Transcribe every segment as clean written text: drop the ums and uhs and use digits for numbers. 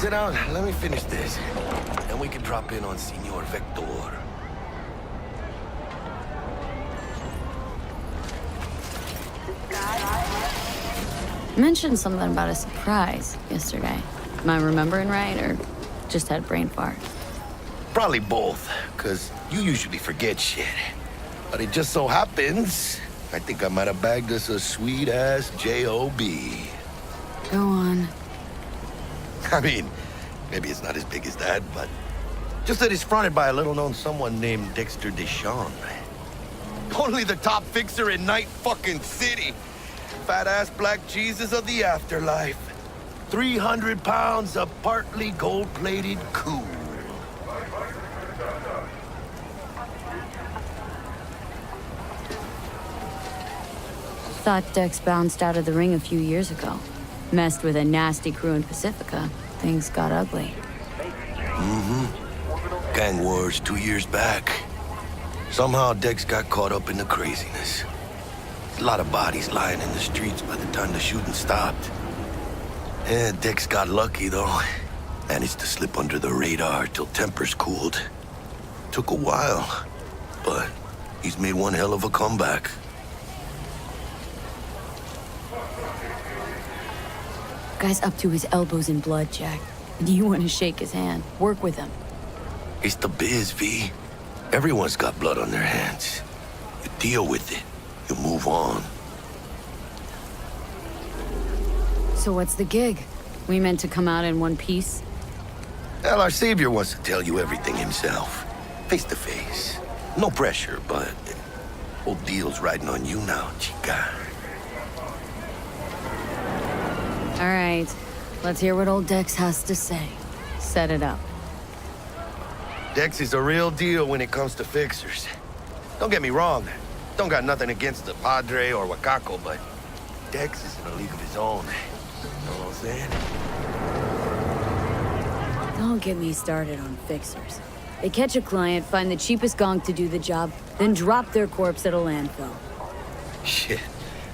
Sit down, let me finish this. And we can drop in on Senor Vector. Mentioned something about a surprise yesterday. Am I remembering right, or just had a brain fart? Probably both, because you usually forget shit. But it just so happens, I think I might have bagged us a sweet-ass J.O.B. Go on. I mean, maybe it's not as big as that, but just that it's fronted by a little-known someone named Dexter Deshawn. Only the top fixer in Night fucking City. Fat-ass black Jesus of the afterlife. 300 pounds of partly gold-plated cool. Thought Dex bounced out of the ring a few years ago. Messed with a nasty crew in Pacifica. Things got ugly. Mm-hmm. Gang wars 2 years back. Somehow Dex got caught up in the craziness. A lot of bodies lying in the streets by the time the shooting stopped. Yeah, Dex got lucky, though. Managed to slip under the radar till tempers cooled. Took a while, but he's made one hell of a comeback. Guy's up to his elbows in blood, Jack. And you want to shake his hand. Work with him. It's the biz, V. Everyone's got blood on their hands. You deal with it. You move on. So what's the gig? We meant to come out in one piece? Well, our savior wants to tell you everything himself. Face to face. No pressure, but whole deal's riding on you now, chica. All right. Let's hear what old Dex has to say. Set it up. Dex is a real deal when it comes to fixers. Don't get me wrong. Don't got nothing against the Padre or Wakako, but Dex is in a league of his own. You know what I'm saying? Don't get me started on fixers. They catch a client, find the cheapest gonk to do the job, then drop their corpse at a landfill. Shit.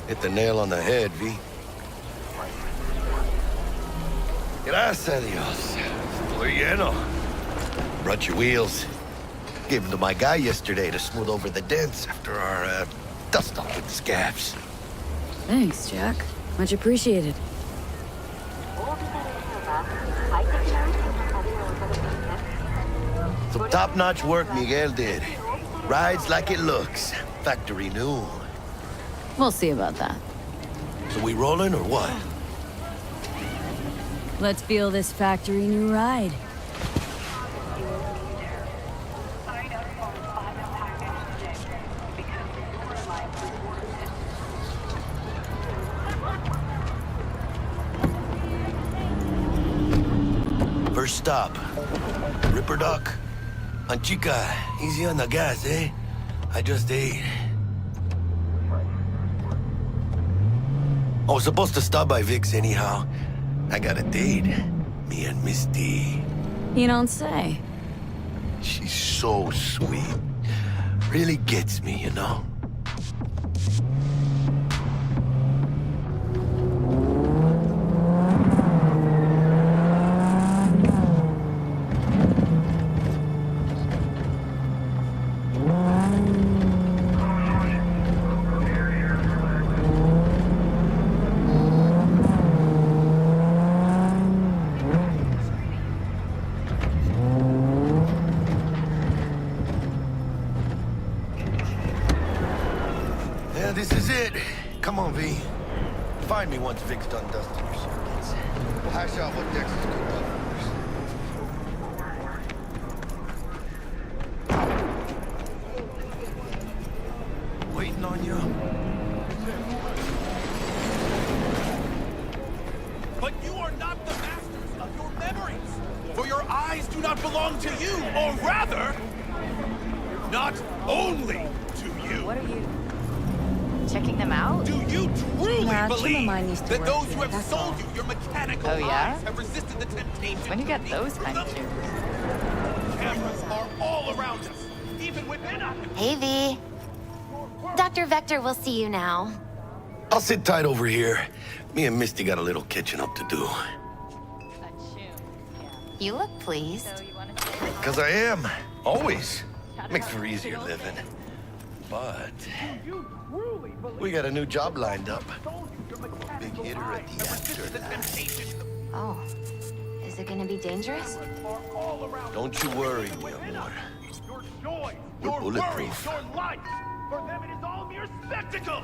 Hit the nail on the head, V. Gracias a Dios. Estoy lleno. Brought your wheels. Gave them to my guy yesterday to smooth over the dents after our dust-up with the scabs. Thanks, Jack. Much appreciated. Some top-notch work Miguel did. Rides like it looks. Factory new. We'll see about that. So we rolling or what? Let's feel this factory new ride. First stop. Ripper Duck. And chica, easy on the gas, eh? I just ate. I was supposed to stop by Vic's anyhow. I got a date. Me and Misty. You don't say. She's so sweet. Really gets me, you know? This is it. Come on, V. Find me once Vic's done dusting your circuits. We'll hash out what Dex is cooked up first. Waiting on you. But you are not the masters of your memories. For your eyes do not belong to you, or rather, not only to you. What are you checking them out? Do you truly believe used to that work those here, who have that's sold all. you your mechanical Oh, yeah? eyes have resisted the temptation? When you get those kind of shoes. Cameras are all around us, even within us. Hey, V. Dr. Vector will see you now. I'll sit tight over here. Me and Misty got a little catching up to do. You look pleased. So you want to Because I am. Always. Makes for easier living. But we got a new job lined up. Big hitter at the afterlife. Oh. Is it gonna be dangerous? Don't you worry, mi amor. Your joy, We're your worries, bulletproof. your life. For them, it is all mere spectacle.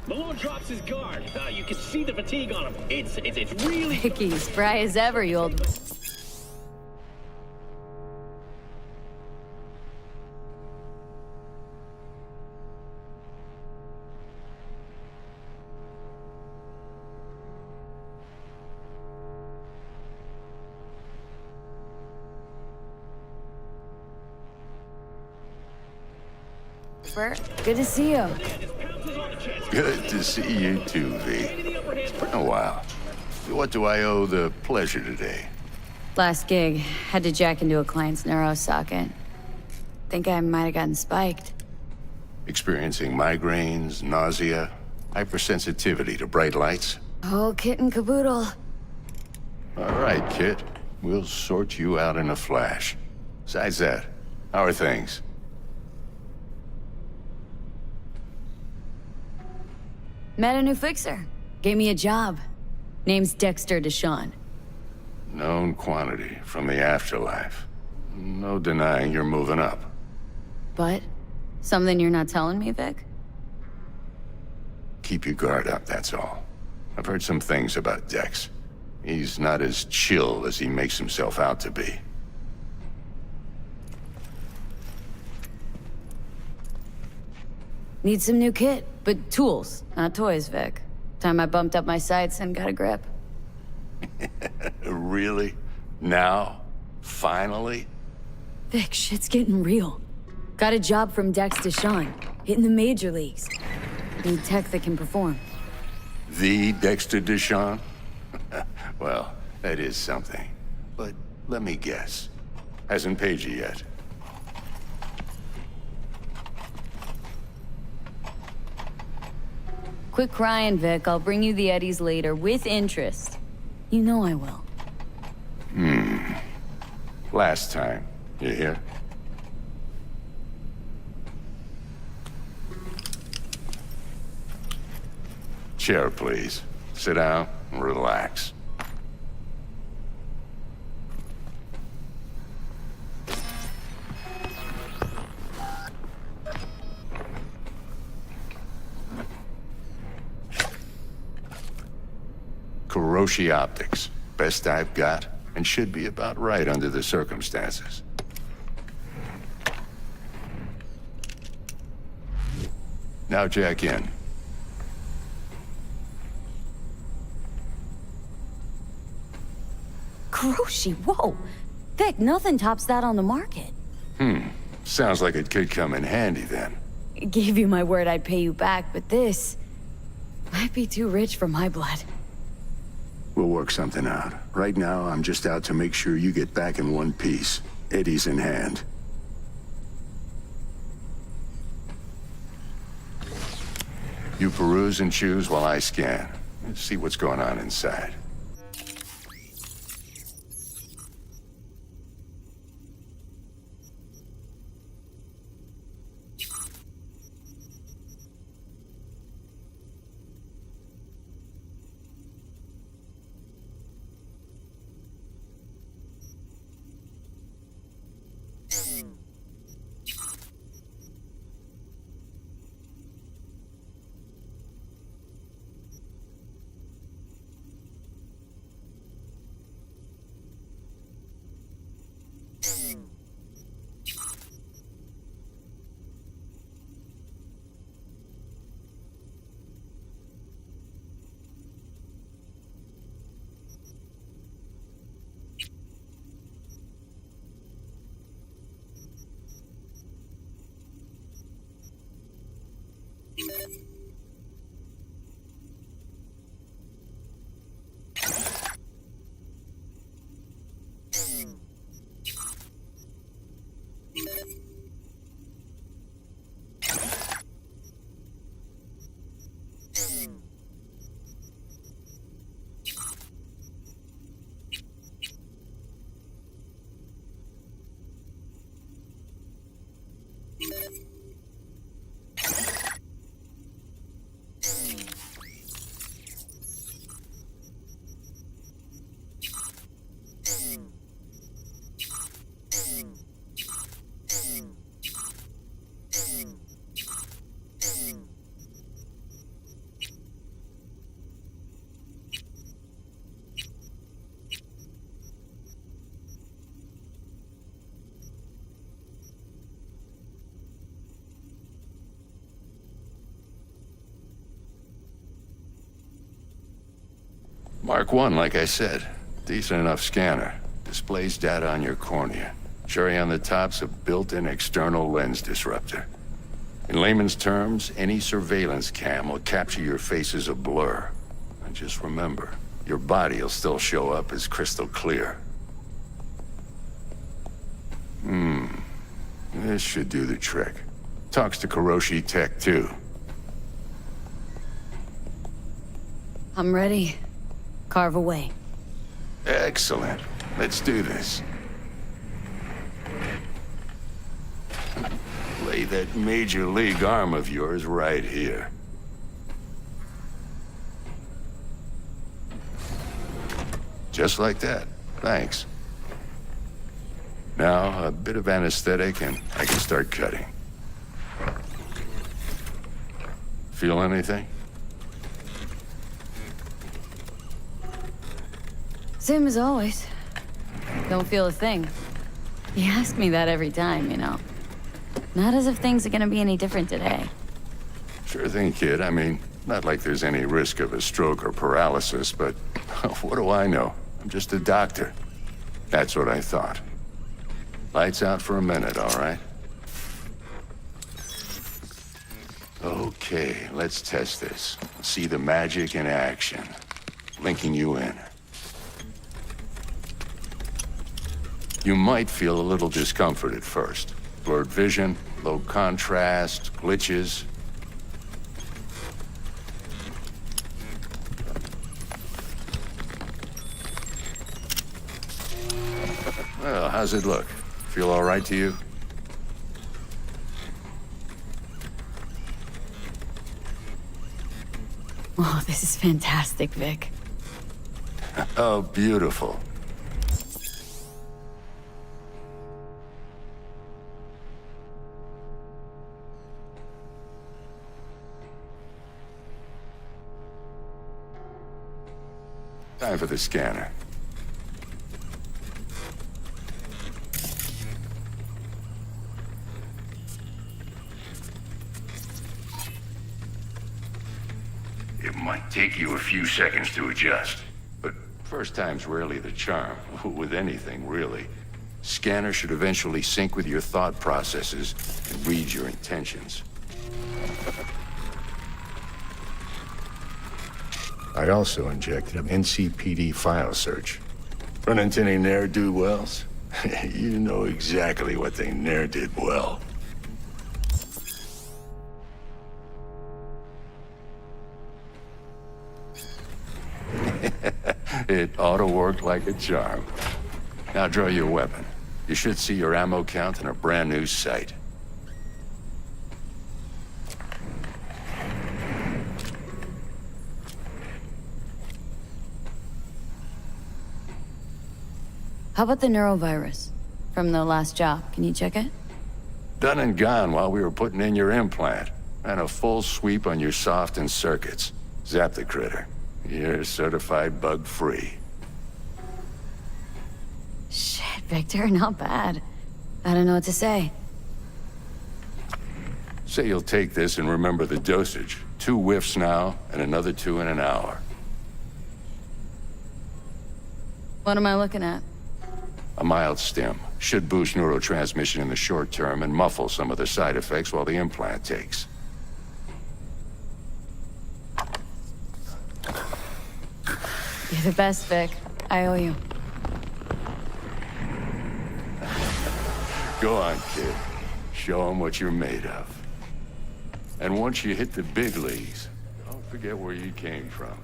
Malone drops his guard. You can see the fatigue on him. It's really... Vicky, spry as ever, you old... Bert, good to see you. Good to see you too, V. It's been a while. What do I owe the pleasure today? Last gig, had to jack into a client's neuro socket. Think I might have gotten spiked. Experiencing migraines, nausea, hypersensitivity to bright lights? Oh, kit and caboodle. All right, kid. We'll sort you out in a flash. Besides that, how are things? Met a new fixer. Gave me a job. Name's Dexter Deshawn. Known quantity from the afterlife. No denying you're moving up. But? Something you're not telling me, Vic? Keep your guard up, that's all. I've heard some things about Dex. He's not as chill as he makes himself out to be. Need some new kit, but tools, not toys, Vic. Time I bumped up my sights and got a grip. Really? Now? Finally? Vic, shit's getting real. Got a job from Dex Deshawn, hitting the major leagues. Need tech that can perform. The Dexter Deshawn? Well, that is something. But let me guess. Hasn't paid you yet. Quit crying, Vic. I'll bring you the eddies later, with interest. You know I will. Last time. You hear? Chair, please. Sit down and relax. Kuroshi Optics. Best I've got, and should be about right under the circumstances. Now jack in. Kuroshi, whoa! Vic, nothing tops that on the market. Sounds like it could come in handy then. Gave you my word I'd pay you back, but this... might be too rich for my blood. We'll work something out. Right now, I'm just out to make sure you get back in one piece. Eddie's in hand. You peruse and choose while I scan. Let's see what's going on inside. Mark 1, like I said. Decent enough scanner. Displays data on your cornea. Cherry on the top's a built-in external lens disruptor. In layman's terms, any surveillance cam will capture your face as a blur. And just remember, your body will still show up as crystal clear. This should do the trick. Talks to Kuroshi Tech, too. I'm ready. Carve away. Excellent. Let's do this. Lay that major league arm of yours right here. Just like that. Thanks. Now, a bit of anesthetic and I can start cutting. Feel anything? Same as always. Don't feel a thing. You ask me that every time, you know. Not as if things are gonna be any different today. Sure thing, kid. I mean, not like there's any risk of a stroke or paralysis, but what do I know? I'm just a doctor. That's what I thought. Lights out for a minute, all right? Okay, let's test this. See the magic in action. Linking you in. You might feel a little discomfort at first. Blurred vision, low contrast, glitches. Well, how's it look? Feel all right to you? Oh, this is fantastic, Vic. Oh, beautiful. Time for the scanner. It might take you a few seconds to adjust, but first time's rarely the charm, with anything, really. Scanner should eventually sync with your thought processes and read your intentions. I also injected an NCPD file search. Run into any ne'er-do-wells? You know exactly what they ne'er did well. It ought to work like a charm. Now draw your weapon. You should see your ammo count in a brand new sight. How about the neurovirus? From the last job, can you check it? Done and gone while we were putting in your implant. And a full sweep on your soft and circuits. Zap the critter. You're certified bug-free. Shit, Victor, not bad. I don't know what to say. Say you'll take this and remember the dosage. 2 whiffs now, and another 2 in an hour. What am I looking at? A mild stim. Should boost neurotransmission in the short term and muffle some of the side effects while the implant takes. You're the best, Vic. I owe you. Go on, kid. Show them what you're made of. And once you hit the big leagues, don't forget where you came from.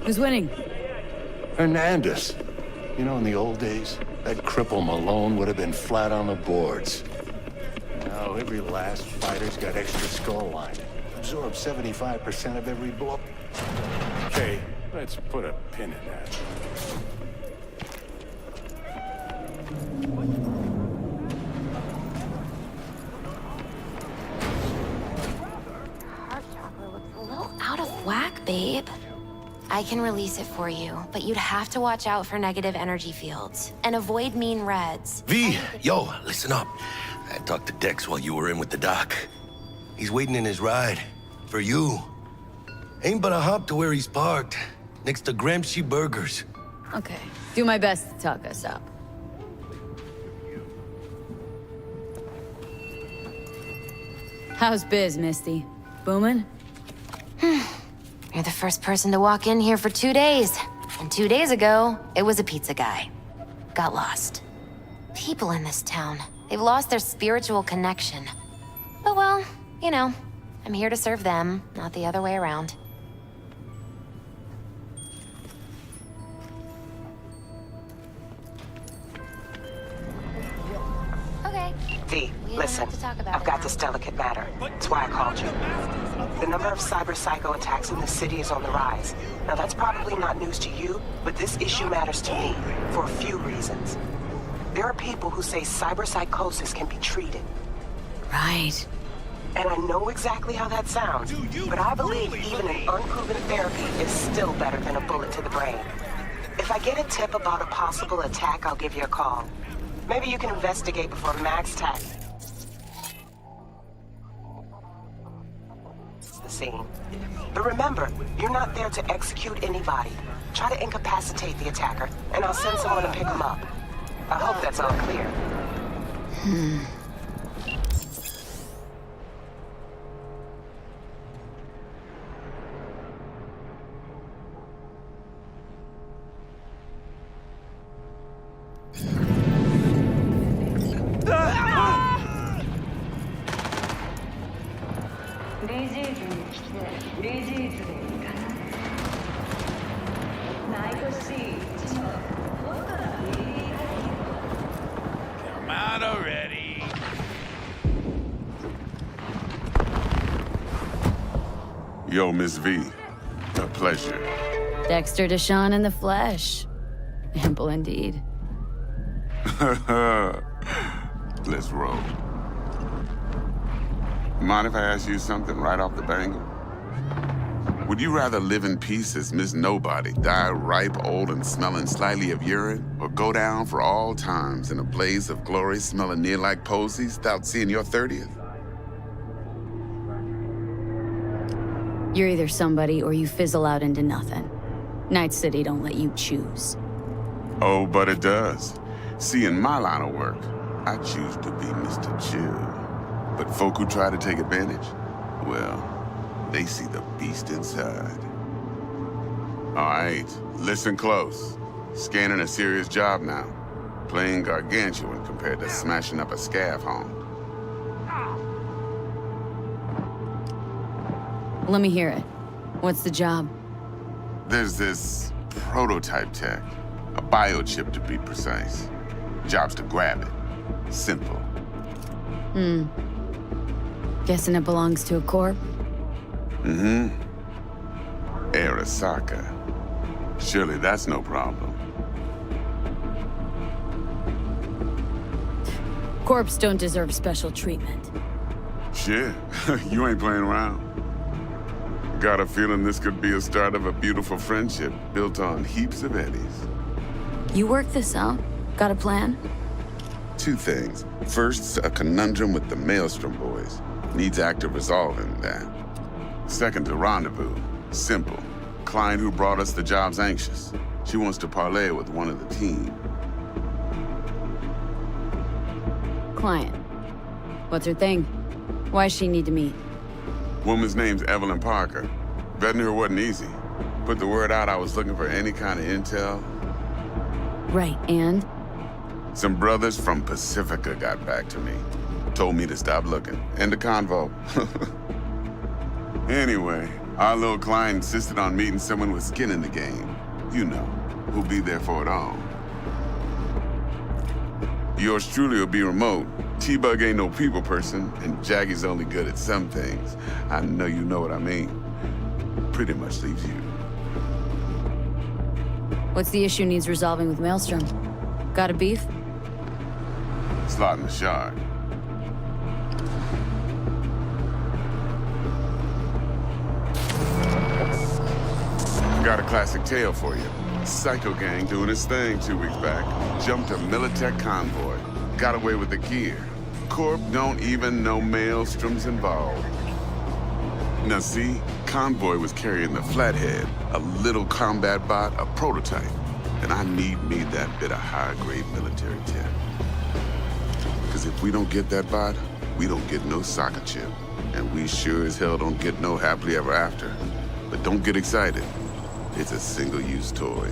Who's winning? Hernandez. You know, in the old days, that cripple Malone would have been flat on the boards. Now, every last fighter's got extra skull line. Absorbs 75% of every blow. Okay, let's put a pin in that. Heart chakra looks a little out of whack, babe. I can release it for you, but you'd have to watch out for negative energy fields and avoid mean reds. V, yo, listen up. I talked to Dex while you were in with the doc. He's waiting in his ride. For you. Ain't but a hop to where he's parked. Next to Gramsci Burgers. Okay. Do my best to talk us up. How's biz, Misty? Booming? You're the first person to walk in here for 2 days. And 2 days ago, it was a pizza guy. Got lost. People in this town, they've lost their spiritual connection. But well, you know, I'm here to serve them, not the other way around. Okay. V, We don't listen. have to talk about I've it got now. this delicate matter. That's why I called you. The number of cyber-psycho attacks in the city is on the rise. Now, that's probably not news to you, but this issue matters to me for a few reasons. There are people who say cyberpsychosis can be treated. Right. And I know exactly how that sounds, but I believe even an unproven therapy is still better than a bullet to the brain. If I get a tip about a possible attack, I'll give you a call. Maybe you can investigate before Max tax the scene. But remember, you're not there to execute anybody. Try to incapacitate the attacker, and I'll send someone to pick him up. I hope that's all clear. Come out already. Yo, Miss V. A pleasure. Dexter Deshawn in the flesh. Ample indeed. Let's roll. Mind if I ask you something right off the bangle? Would you rather live in peace as Miss Nobody, die ripe, old, and smelling slightly of urine, or go down for all times in a blaze of glory smelling near like posies without seeing your 30th? You're either somebody or you fizzle out into nothing. Night City don't let you choose. Oh, but it does. See, in my line of work, I choose to be Mr. Chill. But folk who try to take advantage, well, they see the beast inside. All right, listen close. Scanning a serious job now. Playing gargantuan compared to smashing up a scav home. Let me hear it. What's the job? There's this prototype tech, a biochip to be precise. Job's to grab it. Simple. Guessing it belongs to a corp? Mm-hmm. Arasaka. Surely that's no problem. Corps don't deserve special treatment. Shit, you ain't playing around. Got a feeling this could be a start of a beautiful friendship built on heaps of eddies. You work this out? Got a plan? Two things. First, a conundrum with the Maelstrom boys. Needs active resolving that. Second, a rendezvous. Simple. Client who brought us the job's anxious. She wants to parlay with one of the team. Client. What's her thing? Why does she need to meet? Woman's name's Evelyn Parker. Vetting her wasn't easy. Put the word out I was looking for any kind of intel. Right, and? Some brothers from Pacifica got back to me. Told me to stop looking. End of convo. Anyway, our little client insisted on meeting someone with skin in the game. You know, who'll be there for it all. Yours truly will be remote, T-Bug ain't no people person, and Jaggy's only good at some things. I know you know what I mean. Pretty much leaves you. What's the issue needs resolving with Maelstrom? Got a beef? Slot in the shard. Got a classic tale for you. Psycho gang doing his thing 2 weeks back. Jumped a Militech convoy. Got away with the gear. Corp don't even know Maelstrom's involved. Now see, convoy was carrying the Flathead, a little combat bot, a prototype. And I need me that bit of high-grade military tech. Because if we don't get that bot, we don't get no soccer chip. And we sure as hell don't get no happily ever after. But don't get excited. It's a single-use toy.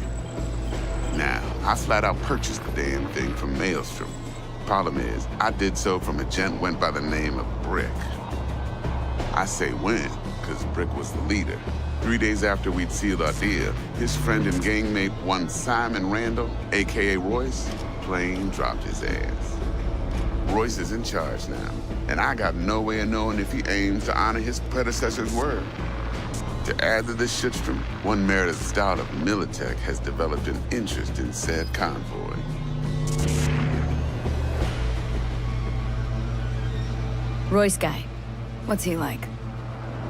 Now, I flat out purchased the damn thing from Maelstrom. Problem is, I did so from a gent went by the name of Brick. I say when, because Brick was the leader. 3 days after we'd sealed our deal, his friend and gangmate, one Simon Randall, a.k.a. Royce, plain dropped his ass. Royce is in charge now, and I got no way of knowing if he aims to honor his predecessor's word. To add to this shitstrom, one Meredith Stout of Militech has developed an interest in said convoy. Royce guy. What's he like?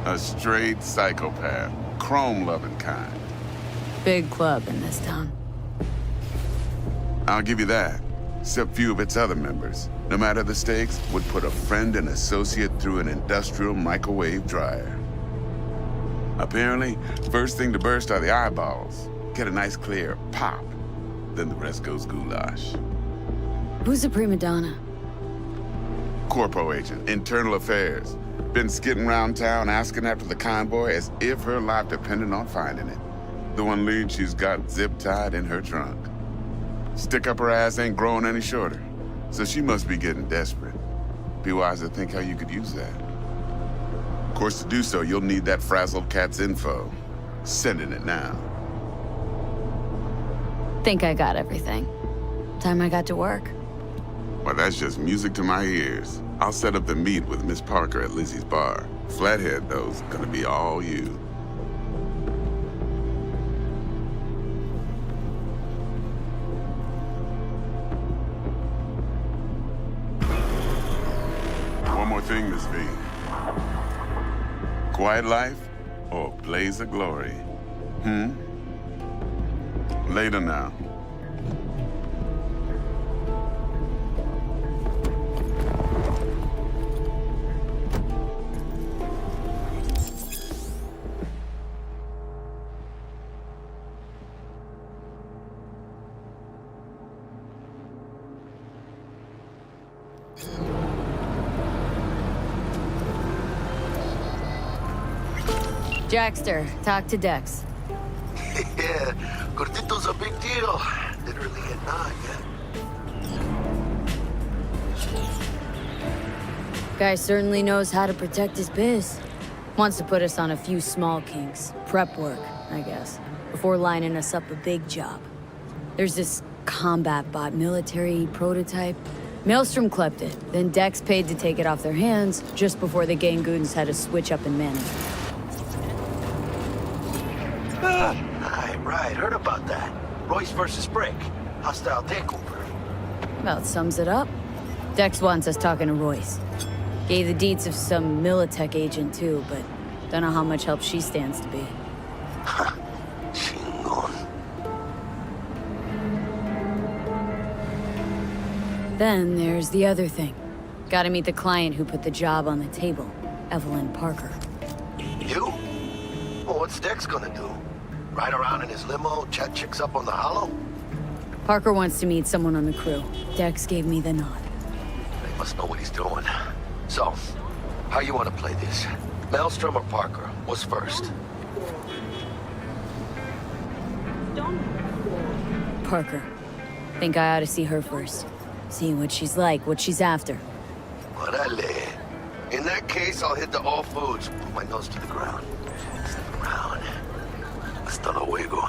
A straight psychopath, chrome-loving kind. Big club in this town. I'll give you that. Except few of its other members, no matter the stakes, would put a friend and associate through an industrial microwave dryer. Apparently, first thing to burst are the eyeballs. Get a nice clear pop. Then the rest goes goulash. Who's the prima donna? Corpo agent, internal affairs. Been skidding around town asking after the convoy as if her life depended on finding it. The one lead she's got zip-tied in her trunk. Stick up her ass ain't growing any shorter, so she must be getting desperate. Be wise to think how you could use that. Of course, to do so, you'll need that frazzled cat's info. Sending it now. Think I got everything. Time I got to work. Well, that's just music to my ears. I'll set up the meet with Miss Parker at Lizzie's bar. Flathead, though's gonna be all you. One more thing, Miss V. Quiet life or blaze of glory? Later now. Jackster, talk to Dex. Yeah, Gordito's a big deal. Literally at 9, yeah. Guy certainly knows how to protect his biz. Wants to put us on a few small kinks. Prep work, I guess. Before lining us up a big job. There's this combat bot military prototype. Maelstrom clept it, then Dex paid to take it off their hands just before the gang goons had to switch up in management. Right, heard about that. Royce versus Brick. Hostile takeover. About sums it up. Dex wants us talking to Royce. Gave the deets of some Militech agent too, but don't know how much help she stands to be. Chingon. Then there's the other thing. Gotta meet the client who put the job on the table, Evelyn Parker. You? Well, what's Dex gonna do? Ride around in his limo, chat chicks up on the hollow? Parker wants to meet someone on the crew. Dex gave me the nod. He must know what he's doing. So, how you want to play this? Maelstrom or Parker? What's first? Parker. Think I ought to see her first. See what she's like, what she's after. Orale. In that case, I'll hit the all foods. Put my nose to the ground. Step around. Hasta luego.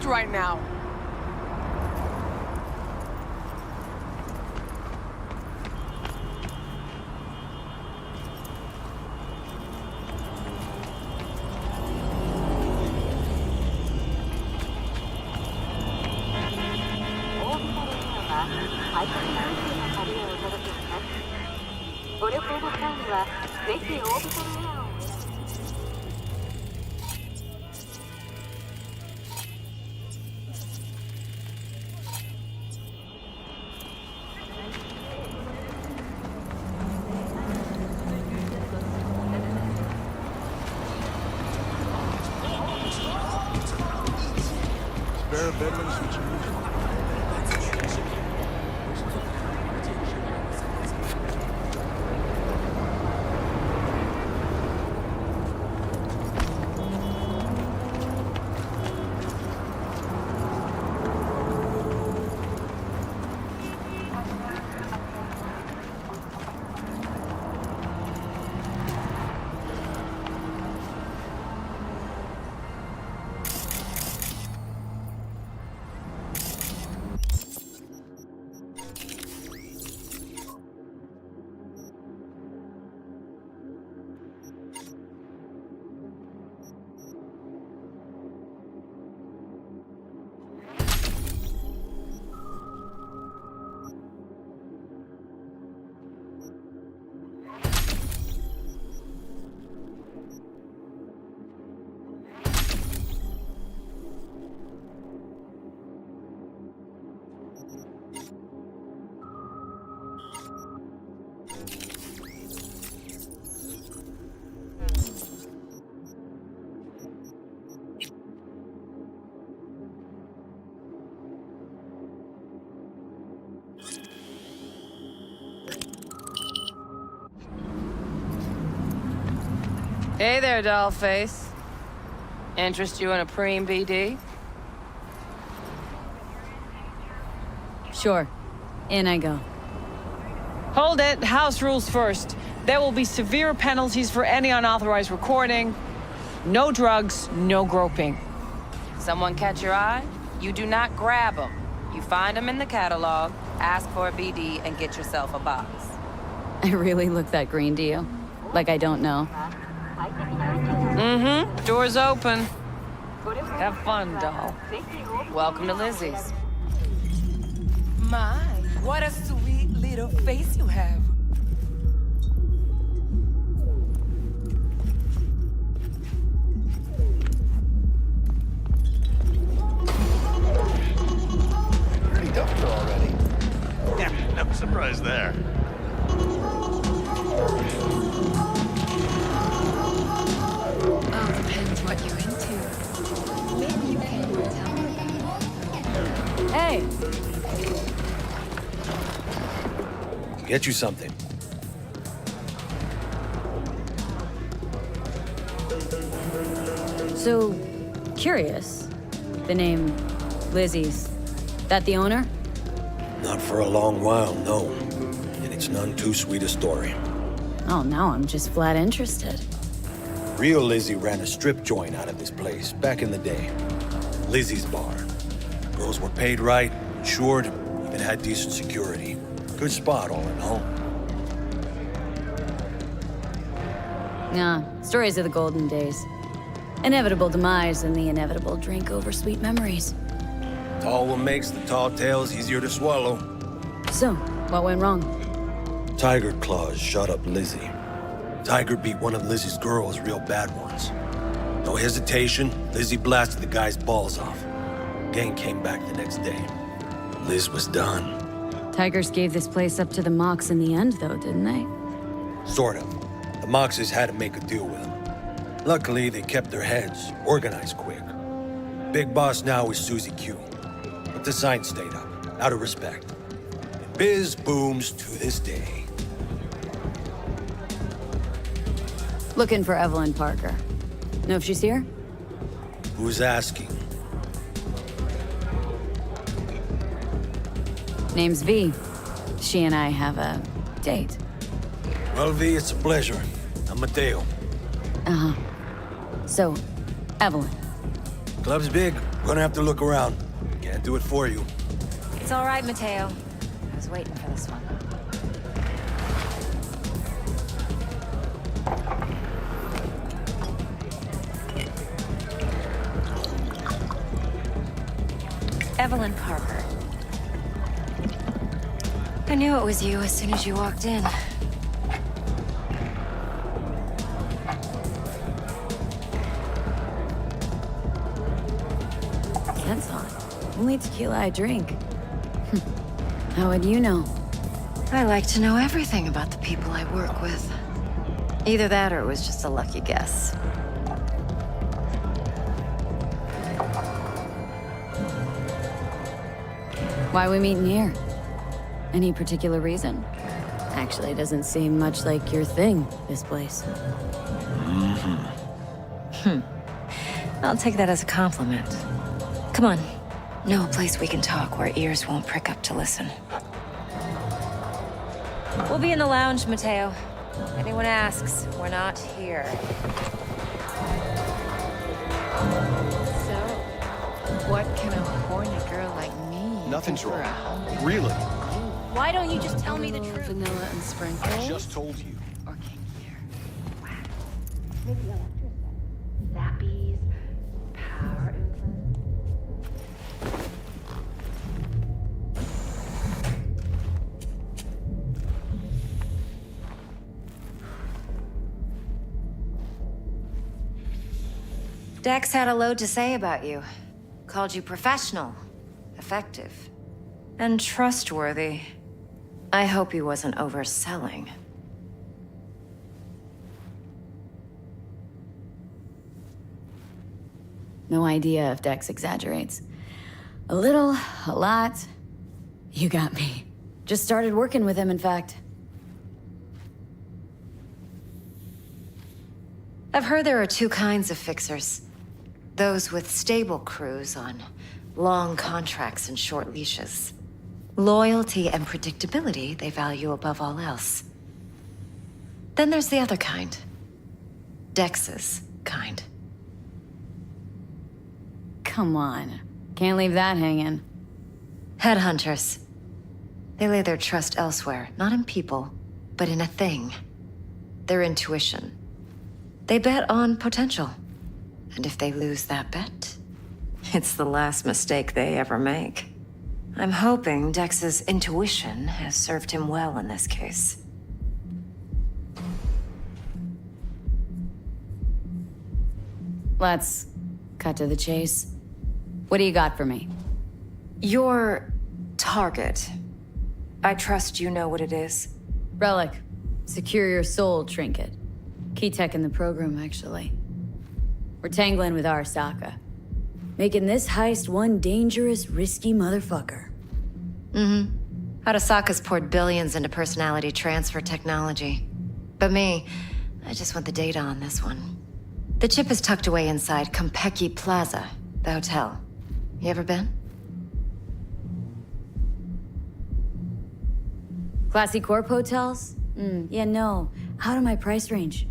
Right now. Spare bedrooms which Hey there, dollface. Interest you in a preem BD? Sure. In I go. Hold it. House rules first. There will be severe penalties for any unauthorized recording. No drugs, no groping. Someone catch your eye? You do not grab them. You find them in the catalog, ask for a BD, and get yourself a box. I really look that green to you? Like I don't know. Mm-hmm. Door's open. Have fun, doll. Welcome to Lizzie's. My, what a sweet little face you have. get you something. So, curious. The name Lizzie's. That the owner? Not for a long while, no. And it's none too sweet a story. Oh, now I'm just flat interested. Real Lizzie ran a strip joint out of this place back in the day. Lizzie's Bar. Girls were paid right, insured, even had decent security. Good spot, all in all. Nah, stories of the golden days. Inevitable demise and the inevitable drink over sweet memories. Tall one makes the tall tales easier to swallow. So, what went wrong? Tiger Claws shot up Lizzie. Tiger beat one of Lizzie's girls real bad once. No hesitation, Lizzie blasted the guy's balls off. Gang came back the next day. Liz was done. Tigers gave this place up to the Mox in the end, though, didn't they? Sort of. The Moxes had to make a deal with them. Luckily, they kept their heads, organized quick. Big boss now is Susie Q. But the sign stayed up, out of respect. And biz booms to this day. Looking for Evelyn Parker. Know if she's here? Who's asking? Name's V. She and I have a date. Well, V, it's a pleasure. I'm Mateo. Uh-huh. So, Evelyn. Club's big. Gonna have to look around. Can't do it for you. It's all right, Mateo. I was waiting for this one. Evelyn Parker. I knew it was you as soon as you walked in. That's odd. Only tequila I drink. How would you know? I like to know everything about the people I work with. Either that or it was just a lucky guess. Why are we meeting here? Any particular reason? Actually, it doesn't seem much like your thing, this place. I'll take that as a compliment. Come on. Know a place we can talk where ears won't prick up to listen. We'll be in the lounge, Mateo. If anyone asks, we're not here. So, what can a horny girl like me Nothing's do for wrong. a hunk? Really? Why don't you just tell me the truth? Vanilla and sprinkles? I just told you. Or kinkier? Maybe electricity. Zappies. Power implants. Dex had a load to say about you. Called you professional, effective, and trustworthy. I hope he wasn't overselling. No idea if Dex exaggerates. A little, a lot. You got me. Just started working with him, in fact. I've heard there are two kinds of fixers. Those with stable crews on long contracts and short leashes. Loyalty and predictability they value above all else. Then there's the other kind. Dex's kind. Come on. Can't leave that hanging. Headhunters. They lay their trust elsewhere, not in people, but in a thing. Their intuition. They bet on potential. And if they lose that bet, it's the last mistake they ever make. I'm hoping Dex's intuition has served him well in this case. Let's cut to the chase. What do you got for me? Your target. I trust you know what it is. Relic. Secure your soul trinket. Key tech in the program, actually. We're tangling with Arasaka. Making this heist one dangerous, risky motherfucker. Mm-hmm. Arasaka's poured billions into personality transfer technology. But me, I just want the data on this one. The chip is tucked away inside Konpeki Plaza, the hotel. You ever been? Classy corp hotels? Yeah, no. Out of my price range.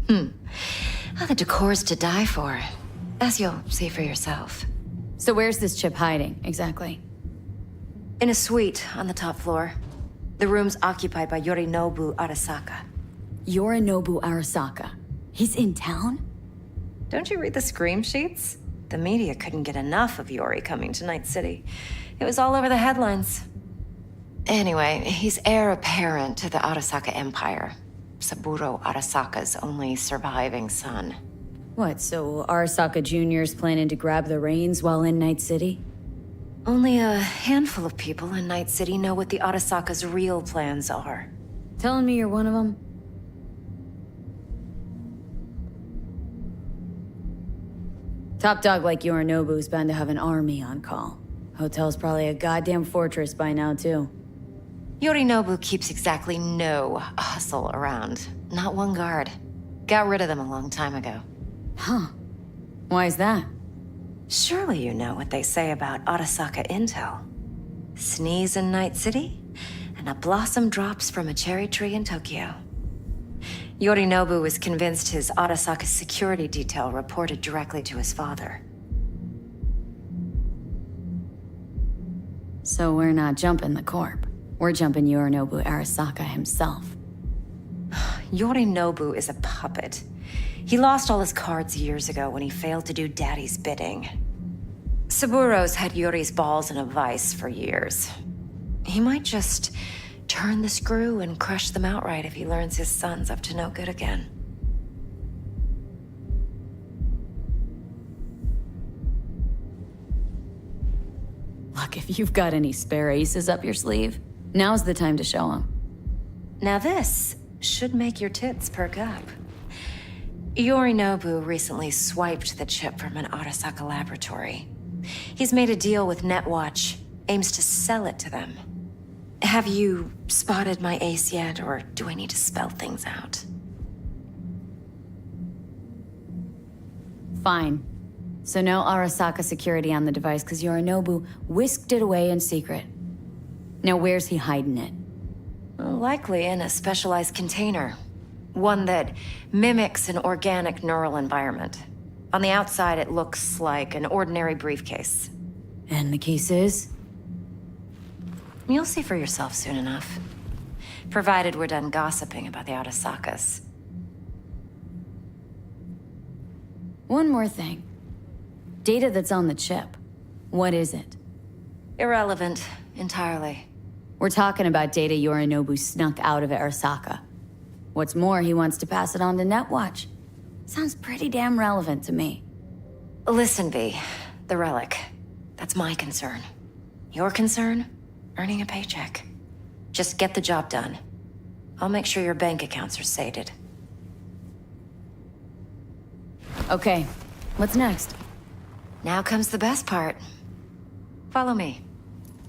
Oh, the decor's to die for. As you'll see for yourself. So where's this chip hiding, exactly? In a suite on the top floor. The room's occupied by Yorinobu Arasaka. Yorinobu Arasaka? He's in town? Don't you read the scream sheets? The media couldn't get enough of Yori coming to Night City. It was all over the headlines. Anyway, he's heir apparent to the Arasaka Empire. Saburo Arasaka's only surviving son. What, so Arasaka Jr.'s planning to grab the reins while in Night City? Only a handful of people in Night City know what the Arasaka's real plans are. Telling me you're one of them? Top dog like Yorinobu's bound to have an army on call. Hotel's probably a goddamn fortress by now, too. Yorinobu keeps exactly no hustle around. Not one guard. Got rid of them a long time ago. Huh. Why is that? Surely you know what they say about Arasaka intel. Sneeze in Night City, and a blossom drops from a cherry tree in Tokyo. Yorinobu was convinced his Arasaka security detail reported directly to his father. So we're not jumping the corp. We're jumping Yorinobu Arasaka himself. Yorinobu is a puppet. He lost all his cards years ago when he failed to do Daddy's bidding. Saburo's had Yori's balls in a vice for years. He might just turn the screw and crush them outright if he learns his son's up to no good again. Look, if you've got any spare aces up your sleeve, now's the time to show them. Now this should make your tits perk up. Yorinobu recently swiped the chip from an Arasaka laboratory. He's made a deal with Netwatch, aims to sell it to them. Have you spotted my ace yet, or do I need to spell things out? Fine. So no Arasaka security on the device because Yorinobu whisked it away in secret. Now where's he hiding it? Likely in a specialized container. One that mimics an organic neural environment. On the outside, it looks like an ordinary briefcase. And the case is? You'll see for yourself soon enough. Provided we're done gossiping about the Arasakas. One more thing. Data that's on the chip. What is it? Irrelevant, entirely. We're talking about data Yorinobu snuck out of Arasaka. What's more, he wants to pass it on to Netwatch. Sounds pretty damn relevant to me. Listen, V. The relic. That's my concern. Your concern? Earning a paycheck. Just get the job done. I'll make sure your bank accounts are sated. Okay, what's next? Now comes the best part. Follow me.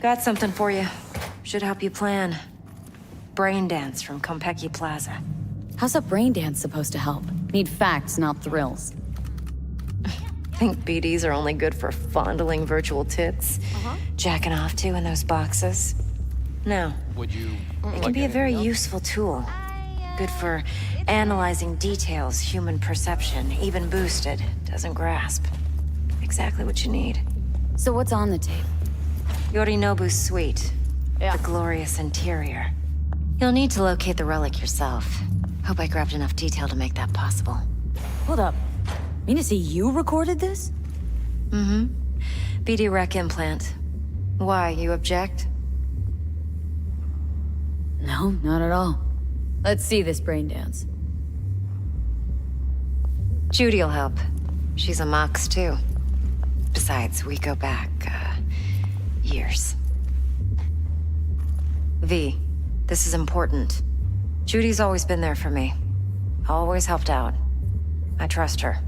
Got something for you. Should help you plan. Brain dance from Konpeki Plaza. How's a brain dance supposed to help? Need facts, not thrills. Think BDs are only good for fondling virtual tits? Jacking off to in those boxes? No. It can be a very useful tool. Good for analyzing details human perception, even boosted, doesn't grasp. Exactly what you need. So what's on the tape? Yorinobu's suite. The glorious interior. You'll need to locate the relic yourself. Hope I grabbed enough detail to make that possible. Hold up. Mean to say you recorded this? Mm-hmm. BD rec implant. Why, you object? No, not at all. Let's see this brain dance. Judy'll help. She's a Mox, too. Besides, we go back, years. V, this is important. Judy's always been there for me. Always helped out. I trust her.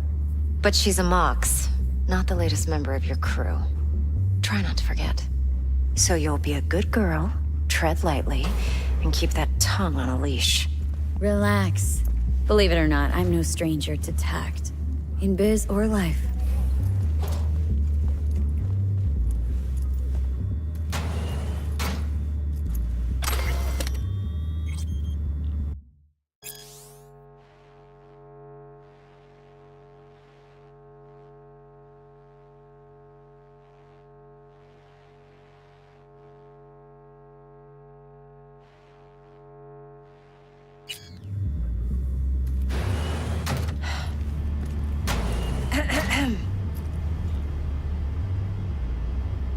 But she's a Mox, not the latest member of your crew. Try not to forget. So you'll be a good girl, tread lightly, and keep that tongue on a leash. Relax. Believe it or not, I'm no stranger to tact. In biz or life.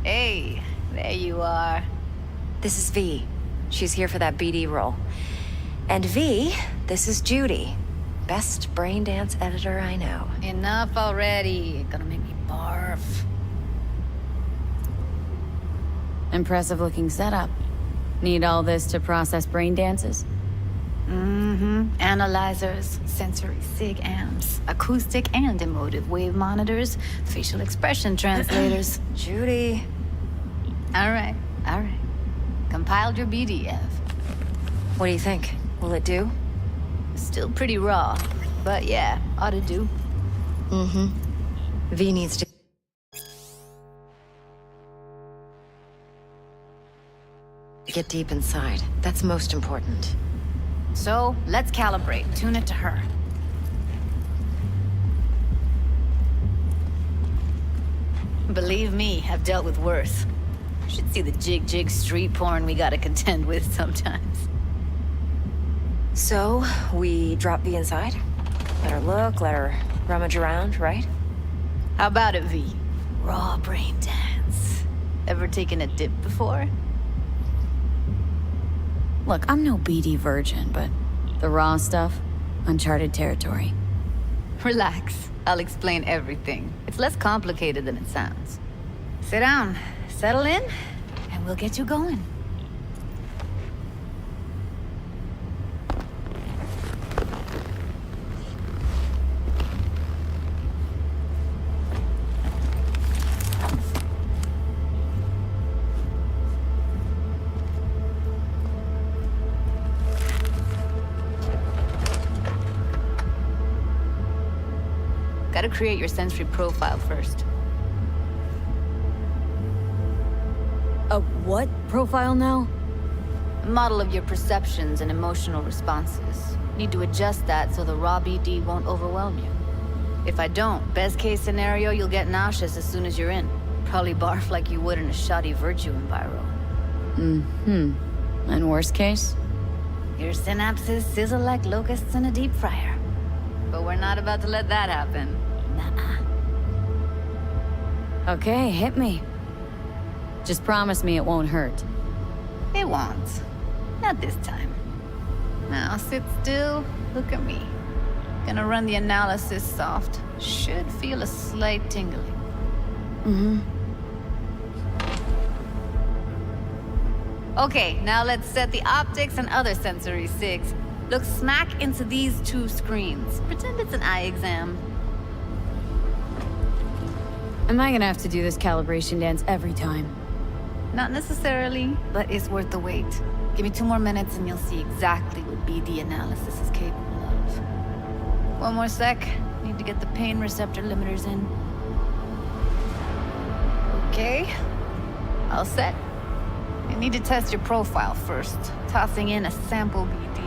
Hey, there you are. This is V. She's here for that BD role. And V, this is Judy. Best brain dance editor I know. Enough already. Gonna make me barf. Impressive looking setup. Need all this to process brain dances? Mm-hmm. Analyzers, sensory sig amps, acoustic and emotive wave monitors, facial expression translators. Judy. All right. Compiled your BDF. What do you think? Will it do? Still pretty raw, but yeah, ought to do. Mm-hmm. V needs to... get deep inside. That's most important. So, let's calibrate. Tune it to her. Believe me, I've dealt with worse. You should see the jig street porn we gotta contend with sometimes. So, we drop V inside? Let her look, let her rummage around, right? How about it, V? Raw brain dance. Ever taken a dip before? Look, I'm no BD virgin, but the raw stuff, uncharted territory. Relax. I'll explain everything. It's less complicated than it sounds. Sit down, settle in, and we'll get you going. Gotta create your sensory profile first. A what profile now? A model of your perceptions and emotional responses. Need to adjust that so the raw BD won't overwhelm you. If I don't, best case scenario, you'll get nauseous as soon as you're in. Probably barf like you would in a shoddy Virtue enviro. Mm-hmm. And worst case? Your synapses sizzle like locusts in a deep fryer. But we're not about to let that happen. Nuh-uh. Okay, hit me. Just promise me it won't hurt. It won't. Not this time. Now sit still, look at me. Gonna run the analysis soft. Should feel a slight tingling. Mm-hmm. Okay, now let's set the optics and other sensory sigs. Look smack into these two screens. Pretend it's an eye exam. Am I gonna have to do this calibration dance every time? Not necessarily, but it's worth the wait. Give me 2 more minutes and you'll see exactly what BD analysis is capable of. 1 more sec. Need to get the pain receptor limiters in. Okay. All set. You need to test your profile first. Tossing in a sample BD.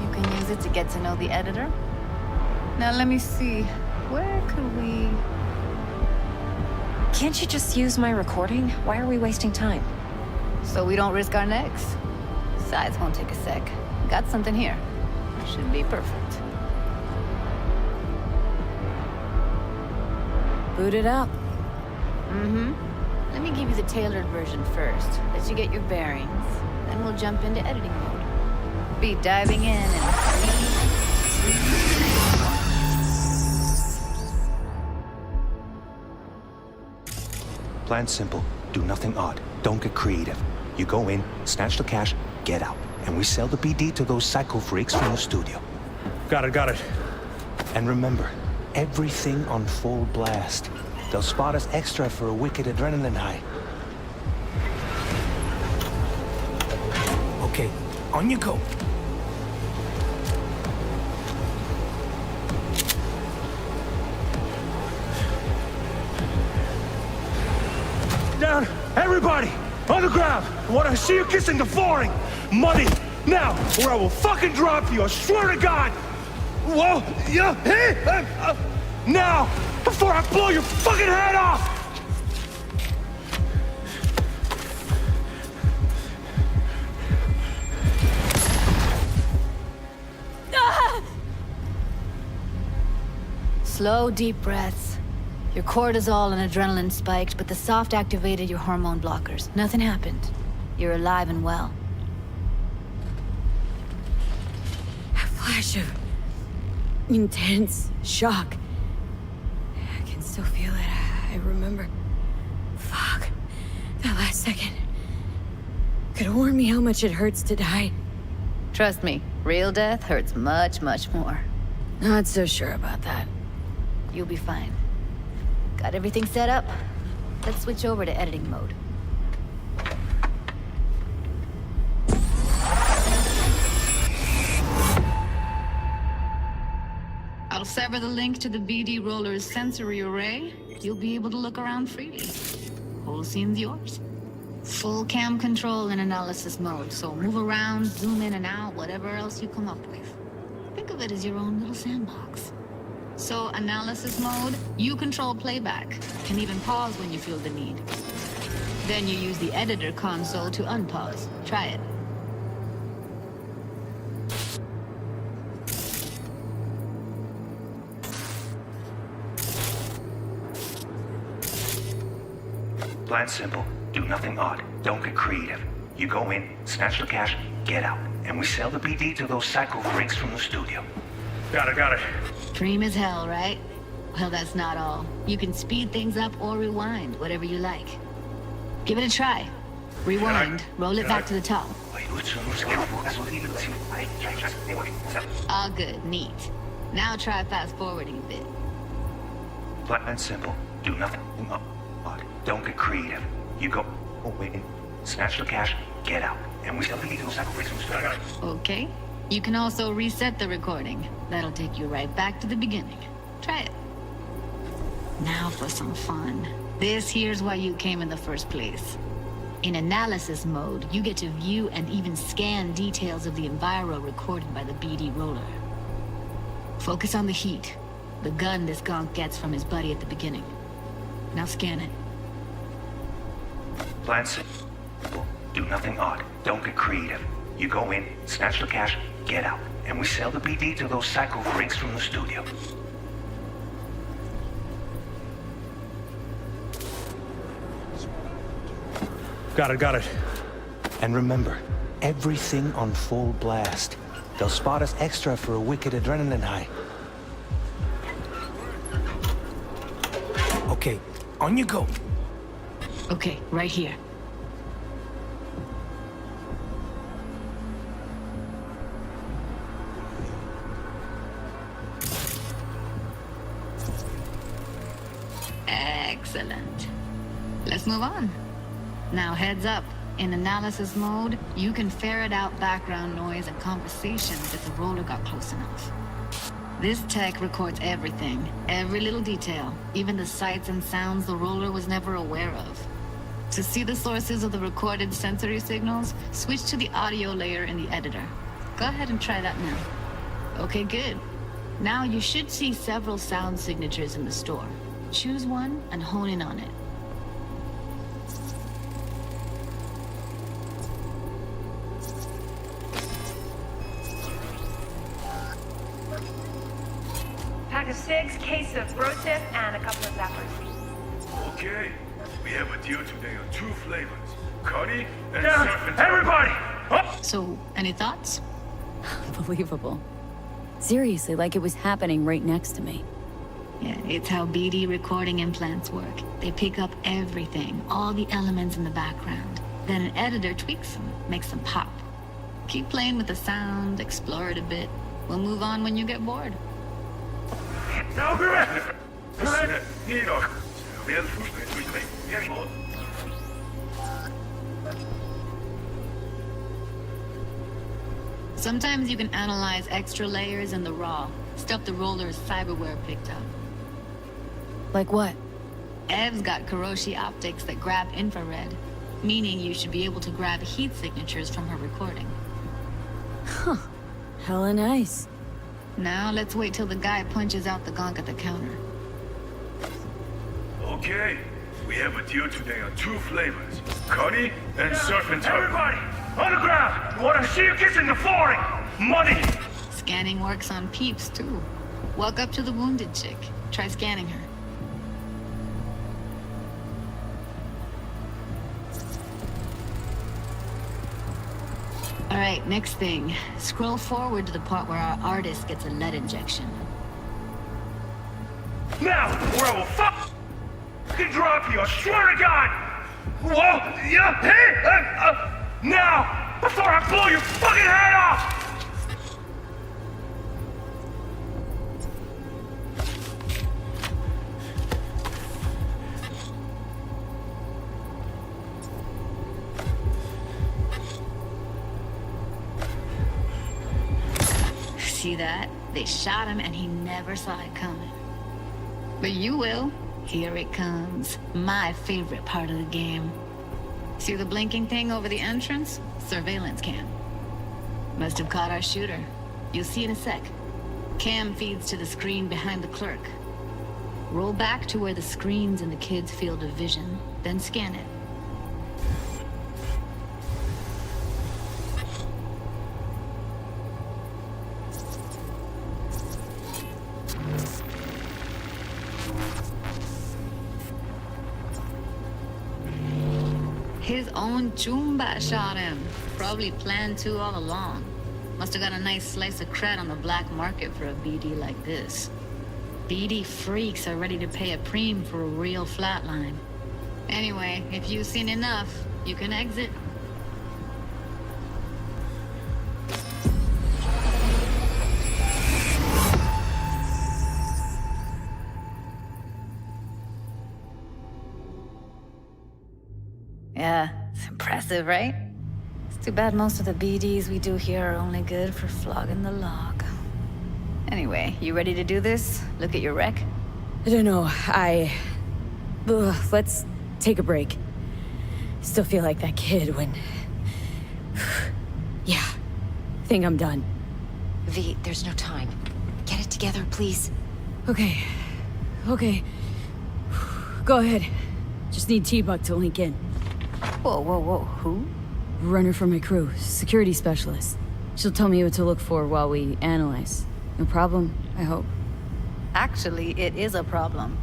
You can use it to get to know the editor. Now let me see. Where could we... Can't you just use my recording? Why are we wasting time? So we don't risk our necks. Besides, won't take a sec. Got something here. Should be perfect. Boot it up. Mm-hmm. Let me give you the tailored version first. Let you get your bearings. Then we'll jump into editing mode. Be diving in and... Plan's simple. Do nothing odd. Don't get creative. You go in, snatch the cash, get out. And we sell the BD to those psycho freaks from the studio. Got it. And remember, everything on full blast. They'll spot us extra for a wicked adrenaline high. on you go. Down, everybody! On the ground! I want to see you kissing the flooring! Money! Now, or I will fucking drop you, I swear to God! Whoa! Yeah! Hey! Now! Before I blow your fucking head off! Slow, deep breaths. Your cortisol and adrenaline spiked, but the soft activated your hormone blockers. Nothing happened. You're alive and well. A flash of intense shock. I can still feel it. I remember. Fuck. That last second could have warned me how much it hurts to die. Trust me, real death hurts much, much more. Not so sure about that. You'll be fine. Got everything set up? Let's switch over to editing mode. I'll sever the link to the BD roller's sensory array. You'll be able to look around freely. Whole scene's yours. Full cam control in analysis mode, so move around, zoom in and out, whatever else you come up with. Think of it as your own little sandbox. So, analysis mode, you control playback. Can even pause when you feel the need. Then you use the editor console to unpause. Try it. Plan simple. Do nothing odd. Don't get creative. You go in, snatch the cash, get out. And we sell the BD to those psycho freaks from the studio. Got it. Dream as hell, right? Well, that's not all. You can speed things up or rewind, whatever you like. Give it a try. Rewind, roll it back to the top. All good, neat. Now try fast forwarding a bit. Plan simple. Do nothing odd. Don't get creative. You go in, snatch the cash, get out. And we sell the BD to those psycho freaks from the studio. Okay. You can also reset the recording. That'll take you right back to the beginning. Try it. Now for some fun. This here's why you came in the first place. In analysis mode, you get to view and even scan details of the enviro recorded by the BD roller. Focus on the heat, the gun this gonk gets from his buddy at the beginning. Now scan it. Plan simple. Do nothing odd. Don't get creative. You go in, snatch the cash, get out. And we sell the BD to those psycho freaks from the studio. Got it. And remember, everything on full blast. They'll spot us extra for a wicked adrenaline high. Okay, on you go. Okay, right here. Excellent. Let's move on. Now heads up. In analysis mode, you can ferret out background noise and conversations if the roller got close enough. This tech records everything, every little detail, even the sights and sounds the roller was never aware of. To see the sources of the recorded sensory signals, switch to the audio layer in the editor. Go ahead and try that now. Okay, good. Now you should see several sound signatures in the store. Choose one and hone in on it. Pack of 6, case of Brosif, and a couple of zappers. Okay. We have a deal today on 2 flavors. Curry and Down, surf and everybody! So, any thoughts? Unbelievable. Seriously, like it was happening right next to me. Yeah, it's how BD recording implants work. They pick up everything, all the elements in the background. Then an editor tweaks them, makes them pop. Keep playing with the sound, explore it a bit. We'll move on when you get bored. Sometimes you can analyze extra layers in the raw, stuff the roller's cyberware picked up. Like what? Ev's got Kiroshi optics that grab infrared, meaning you should be able to grab heat signatures from her recording. Huh. Hella nice. Now let's wait till the guy punches out the gonk at the counter. Okay, we have a deal today on 2 flavors. Connie and Surf and Turf. Everybody, on the ground! You wanna see you kissing the flooring? Money! Scanning works on peeps, too. Walk up to the wounded chick. Try scanning her. Alright, next thing. Scroll forward to the part where our artist gets a lead injection. Now, or I will fucking drop you, I swear to God! Whoa, yeah, hey, now, before I blow your fucking head off! See that? They shot him and he never saw it coming. But you will. Here it comes. My favorite part of the game. See the blinking thing over the entrance? Surveillance cam. Must have caught our shooter. You'll see in a sec. Cam feeds to the screen behind the clerk. Roll back to where the screen's in the kid's field of vision, then scan it. His own Chumba shot him. Probably planned to all along. Must have got a nice slice of cred on the black market for a BD like this. BD freaks are ready to pay a preem for a real flatline. Anyway, if you've seen enough, you can exit. Yeah, it's impressive, right? It's too bad most of the BDs we do here are only good for flogging the log. Anyway, you ready to do this? Look at your wreck? I don't know, let's take a break. Still feel like that kid when... Yeah, think I'm done. V, there's no time. Get it together, please. Okay. Go ahead. Just need T-Buck to link in. Whoa, who? Runner for my crew, security specialist. She'll tell me what to look for while we analyze. No problem, I hope. Actually, it is a problem.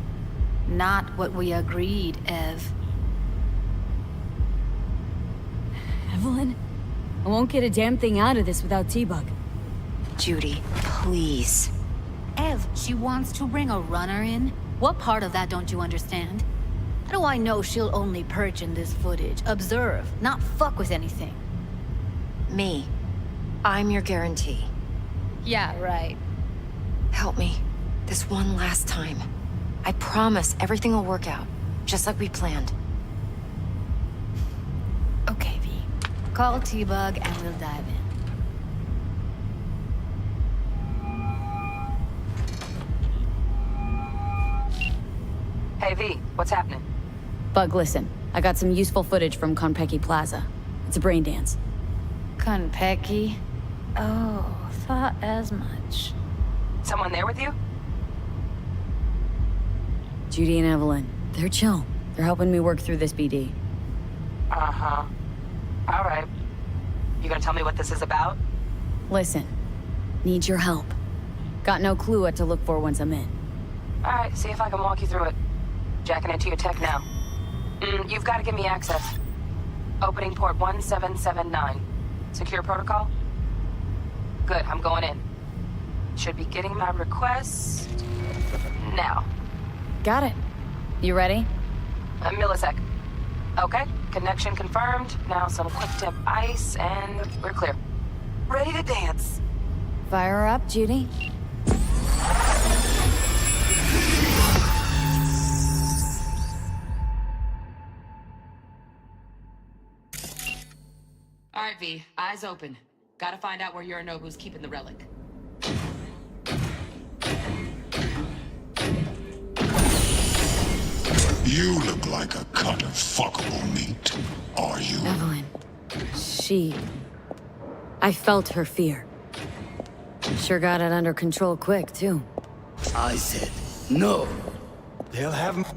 Not what we agreed, Ev. Evelyn? I won't get a damn thing out of this without T-Buck. Judy, please. Ev, she wants to bring a runner in? What part of that don't you understand? How do I know she'll only perch in this footage? Observe, not fuck with anything. Me. I'm your guarantee. Yeah, right. Help me. This one last time. I promise everything will work out. Just like we planned. Okay, V. Call T-Bug and we'll dive in. Hey, V, what's happening? Bug, listen. I got some useful footage from Konpeki Plaza. It's a brain dance. Konpeki? Oh, thought as much. Someone there with you? Judy and Evelyn. They're chill. They're helping me work through this BD. Uh-huh. All right. You gonna tell me what this is about? Listen. Need your help. Got no clue what to look for once I'm in. All right, see if I can walk you through it. Jacking into your tech now. You've got to give me access. Opening port 1779. Secure protocol? Good, I'm going in. Should be getting my request... now. Got it. You ready? A millisec. Okay, connection confirmed. Now some quick tip ice, and we're clear. Ready to dance. Fire her up, Judy. All right, V. Eyes open. Gotta find out where Yorinobu's keeping the relic. You look like a cut of fuckable meat, are you? Evelyn. I felt her fear. Sure got it under control quick, too. I said no. They'll have...